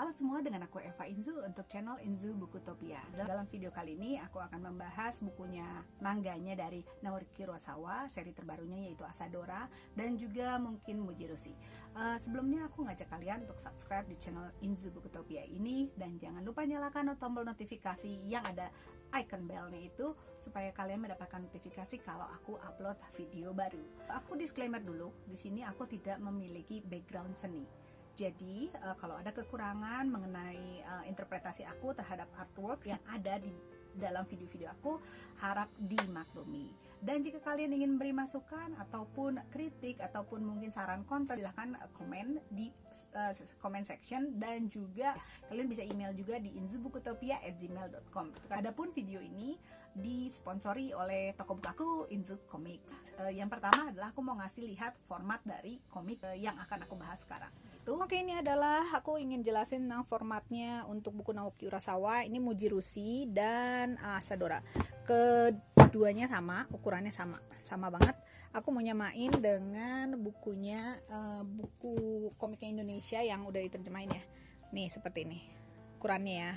Halo semua, dengan aku Eva Inzu untuk channel Inzu Bukutopia. Dalam video kali ini aku akan membahas bukunya mangganya dari Naoki Urasawa, seri terbarunya yaitu Asadora, dan juga mungkin Mujirushi. Sebelumnya aku ngajak kalian untuk subscribe di channel Inzu Bukutopia ini, dan jangan lupa nyalakan tombol notifikasi yang ada icon bellnya itu supaya kalian mendapatkan notifikasi kalau aku upload video baru. Aku disclaimer dulu, di sini aku tidak memiliki background seni. Jadi kalau ada kekurangan mengenai interpretasi aku terhadap artwork yang ada di dalam video-video aku, harap dimaklumi. Dan jika kalian ingin beri masukan ataupun kritik ataupun mungkin saran konten, silahkan komen di comment section, dan juga kalian bisa email juga di inzubukutopia@gmail.com. Adapun video ini disponsori oleh toko buku Inzu Comics. Yang pertama adalah aku mau ngasih lihat format dari komik yang akan aku bahas sekarang. Oke, ini adalah aku ingin jelasin tentang formatnya untuk buku Naoki Urasawa. Ini Mujirushi dan Asadora. Keduanya sama, ukurannya sama banget. Aku mau nyamain dengan bukunya, buku komiknya Indonesia yang udah diterjemahin ya. Nih seperti ini ukurannya ya.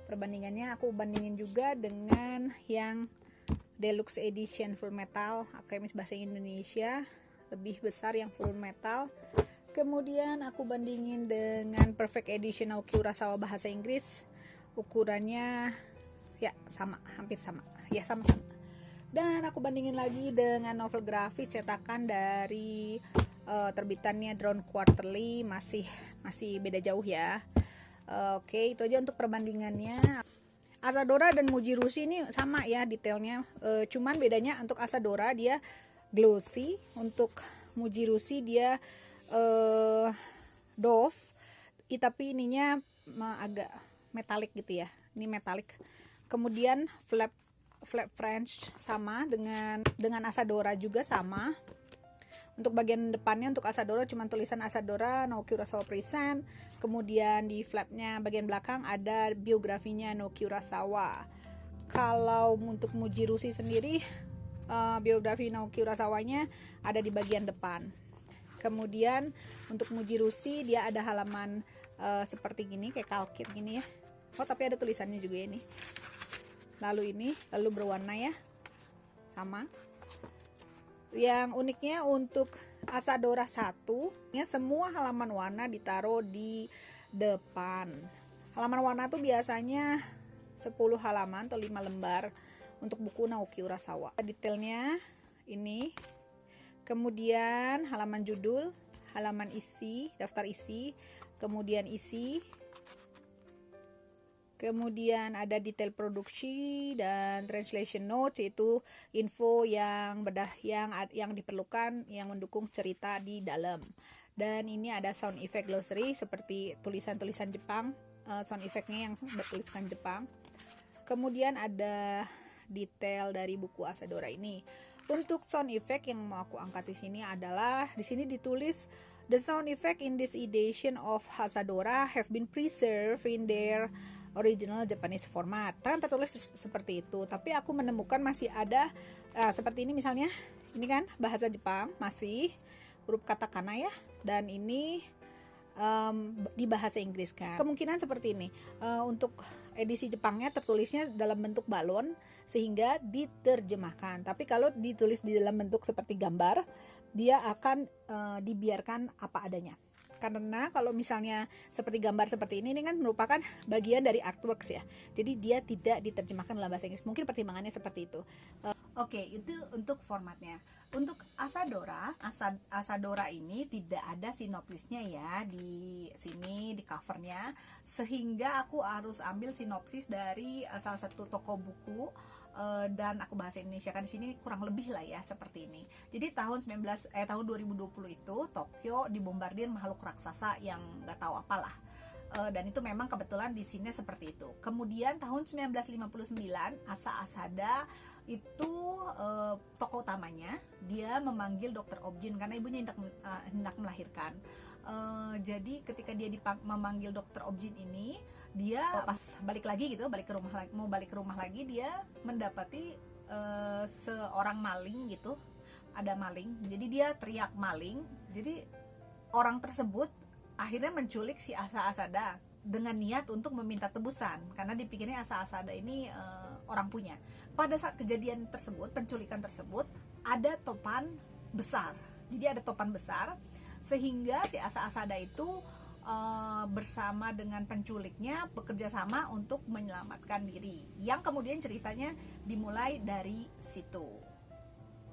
Perbandingannya aku bandingin juga dengan yang deluxe edition full metal Akademis Bahasa Indonesia, lebih besar yang full metal. Kemudian aku bandingin dengan perfect edition Naoki Urasawa bahasa Inggris, ukurannya ya sama, hampir sama ya, sama-sama. Dan aku bandingin lagi dengan novel grafis cetakan dari terbitannya Drawn Quarterly, masih beda jauh ya. Oke, itu aja untuk perbandingannya. Asadora dan Mujirushi ini sama ya detailnya, cuman bedanya untuk Asadora dia glossy, untuk Mujirushi dia doff, tapi ininya agak metalik gitu ya. Ini metalik. Kemudian flap French sama dengan Asadora juga sama. Untuk bagian depannya untuk Asadora cuma tulisan Asadora Naoki Urasawa Present. Kemudian di flapnya bagian belakang ada biografinya Naoki Urasawa. Kalau untuk Mujirushi sendiri, biografi Naoki Urasawanya ada di bagian depan. Kemudian untuk Mujirushi dia ada halaman seperti gini, kayak kalkit gini ya. Oh, tapi ada tulisannya juga ini. Lalu berwarna ya, sama. Yang uniknya untuk Asadora 1 ya, semua halaman warna ditaruh di depan. Halaman warna tuh biasanya 10 halaman atau 5 lembar untuk buku Naoki Urasawa. Detailnya ini. Kemudian halaman judul, halaman isi, daftar isi, kemudian isi, kemudian ada detail produksi dan translation notes, yaitu info yang diperlukan yang mendukung cerita di dalam. Dan ini ada sound effect glossary seperti tulisan-tulisan Jepang, sound effectnya yang bertuliskan Jepang. Kemudian ada detail dari buku Asadora ini. Untuk sound effect yang mau aku angkat di sini adalah, di sini ditulis the sound effect in this edition of Asadora have been preserved in their original Japanese format. Kan tertulis seperti itu, tapi aku menemukan masih ada seperti ini misalnya. Ini kan bahasa Jepang, masih huruf katakana ya, dan ini di bahasa Inggris kan. Kemungkinan seperti ini. Untuk edisi Jepangnya tertulisnya dalam bentuk balon sehingga diterjemahkan. Tapi kalau ditulis di dalam bentuk seperti gambar, dia akan dibiarkan apa adanya. Karena kalau misalnya seperti gambar seperti ini kan merupakan bagian dari artworks ya. Jadi dia tidak diterjemahkan dalam bahasa Inggris. Mungkin pertimbangannya seperti itu. Oke, itu untuk formatnya. Untuk Asadora ini tidak ada sinopsisnya ya di sini di covernya, sehingga aku harus ambil sinopsis dari salah satu toko buku, dan aku bahasa Indonesia kan di sini kurang lebih lah ya seperti ini. Jadi tahun 2020 itu Tokyo dibombardir makhluk raksasa yang nggak tahu apalah. Dan itu memang kebetulan di sini seperti itu. Kemudian tahun 1959 Asada itu tokoh utamanya dia memanggil Dokter Objin karena ibunya hendak melahirkan. Jadi ketika dia memanggil Dokter Objin ini, dia pas balik ke rumah lagi dia mendapati seorang maling gitu, ada maling. Jadi dia teriak maling. Jadi orang tersebut akhirnya menculik si Asa Asada dengan niat untuk meminta tebusan karena dipikirnya Asa Asada ini orang punya. Pada saat kejadian tersebut, penculikan tersebut, ada topan besar. Jadi ada topan besar sehingga si Asa Asada itu bersama dengan penculiknya bekerja sama untuk menyelamatkan diri. Yang kemudian ceritanya dimulai dari situ.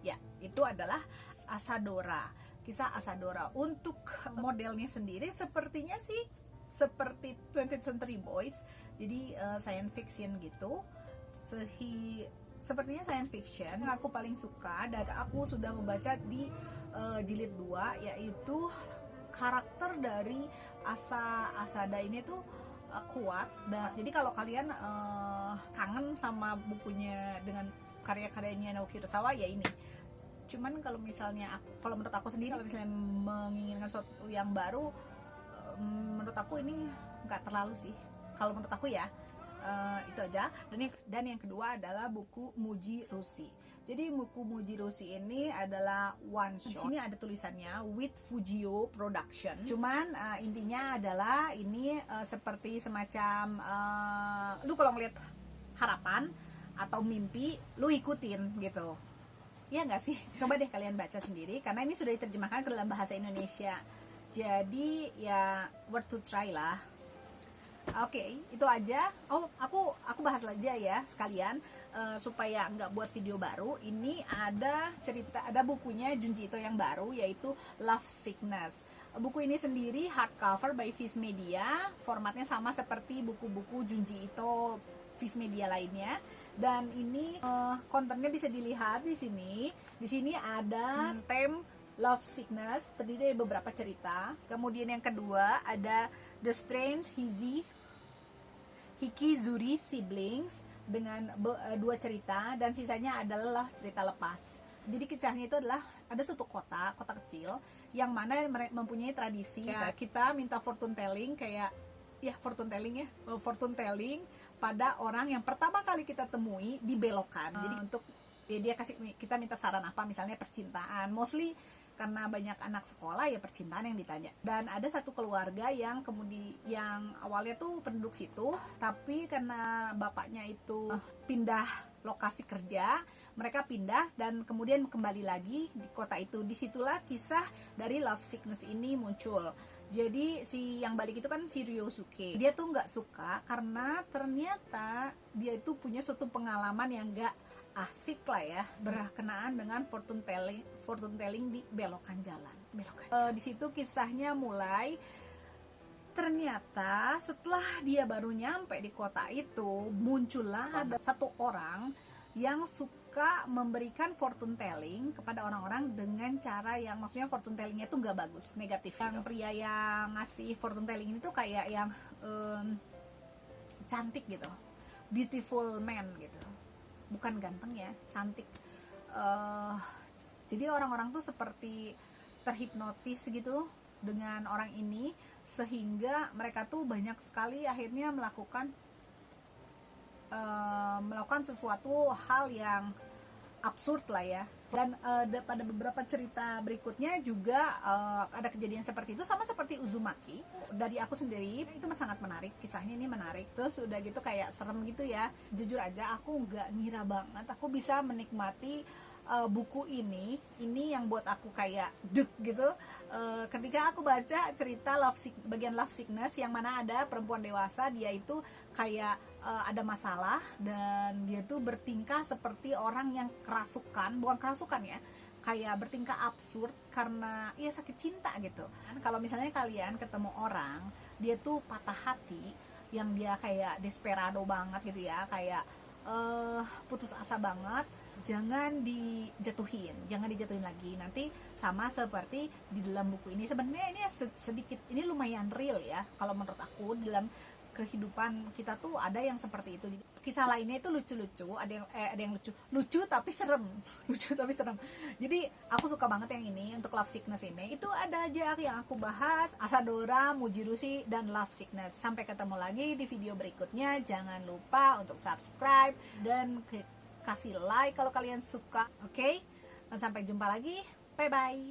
Ya, itu adalah Asadora. Kisah Asadora. Untuk modelnya sendiri sepertinya sih seperti 20th Century Boys, jadi science fiction gitu. Sepertinya science fiction. Yang aku paling suka dan aku sudah membaca di jilid 2, yaitu karakter dari Asada ini tuh kuat. Dan jadi kalau kalian kangen sama bukunya dengan karya-karyanya Naoki Urasawa, ya ini. Cuman kalau misalnya, kalau menurut aku sendiri, kalau misalnya menginginkan sesuatu yang baru, menurut aku ini nggak terlalu sih. Kalau menurut aku ya, itu aja. Dan yang kedua adalah buku Muji Rushi. Jadi buku Muji Rushi ini adalah one shot. Di sini ada tulisannya with Fujio Production. Cuman intinya adalah ini seperti semacam lu kalau ngeliat harapan atau mimpi, lu ikutin gitu. Ya nggak sih? Coba deh kalian baca sendiri karena ini sudah diterjemahkan ke dalam bahasa Indonesia. Jadi ya worth to try lah. Oke, itu aja. Oh, aku bahas aja ya sekalian supaya nggak buat video baru. Ini ada bukunya Junji Ito yang baru, yaitu Love Sickness. Buku ini sendiri hardcover by Viz Media. Formatnya sama seperti buku-buku Junji Ito Viz Media lainnya. Dan ini kontennya bisa dilihat di sini. Di sini ada theme Love Sickness, terdiri dari beberapa cerita. Kemudian yang kedua ada The Strange Hikizuri Siblings dengan 2 cerita, dan sisanya adalah cerita lepas. Jadi kisahnya itu adalah ada suatu kota kecil yang mana mempunyai tradisi kita minta fortune telling, kayak ya fortune telling pada orang yang pertama kali kita temui dibelokkan. Jadi untuk dia kasih, kita minta saran apa, misalnya percintaan, mostly karena banyak anak sekolah ya percintaan yang ditanya. Dan ada satu keluarga yang yang awalnya tuh penduduk situ, tapi karena bapaknya itu pindah lokasi kerja, mereka pindah dan kemudian kembali lagi di kota itu. Disitulah kisah dari Love Sickness ini muncul. Jadi si yang balik itu kan si Ryosuke. Dia tuh nggak suka karena ternyata dia itu punya suatu pengalaman yang nggak asik lah ya, berkenaan dengan fortune telling di belokan jalan. Di situ kisahnya mulai. Ternyata setelah dia baru nyampe di kota itu, muncullah ada satu orang yang suka memberikan fortune telling kepada orang-orang dengan cara yang, maksudnya fortune tellingnya tuh nggak bagus, negatif. Yang pria yang ngasih fortune telling itu kayak yang cantik gitu, beautiful man gitu, bukan ganteng ya, cantik. Jadi orang-orang tuh seperti terhipnotis gitu dengan orang ini, sehingga mereka tuh banyak sekali akhirnya melakukan sesuatu hal yang absurd lah ya. Dan pada beberapa cerita berikutnya juga ada kejadian seperti itu, sama seperti Uzumaki. Dari aku sendiri itu sangat menarik, kisahnya ini menarik. Terus udah gitu kayak serem gitu ya. Jujur aja aku nggak ngira banget aku bisa menikmati buku ini yang buat aku kayak deg gitu ketika aku baca cerita bagian Love Sickness, yang mana ada perempuan dewasa, dia itu kayak ada masalah dan dia tuh bertingkah seperti orang yang bukan kerasukan ya, kayak bertingkah absurd karena ya sakit cinta gitu. Kalau misalnya kalian ketemu orang dia tuh patah hati, yang dia kayak desperado banget gitu ya, kayak putus asa banget, jangan dijatuhin lagi. Nanti sama seperti di dalam buku ini, sebenarnya ini sedikit, ini lumayan real ya kalau menurut aku. Dalam kehidupan kita tuh ada yang seperti itu. Kisah lainnya itu lucu-lucu, ada yang lucu tapi serem. Jadi aku suka banget yang ini. Untuk Love Sickness ini itu ada aja yang aku bahas, Asadora, Muji Rushi, dan Love Sickness. Sampai ketemu lagi di video berikutnya. Jangan lupa untuk subscribe dan kasih like kalau kalian suka. Oke? Sampai jumpa lagi. Bye bye.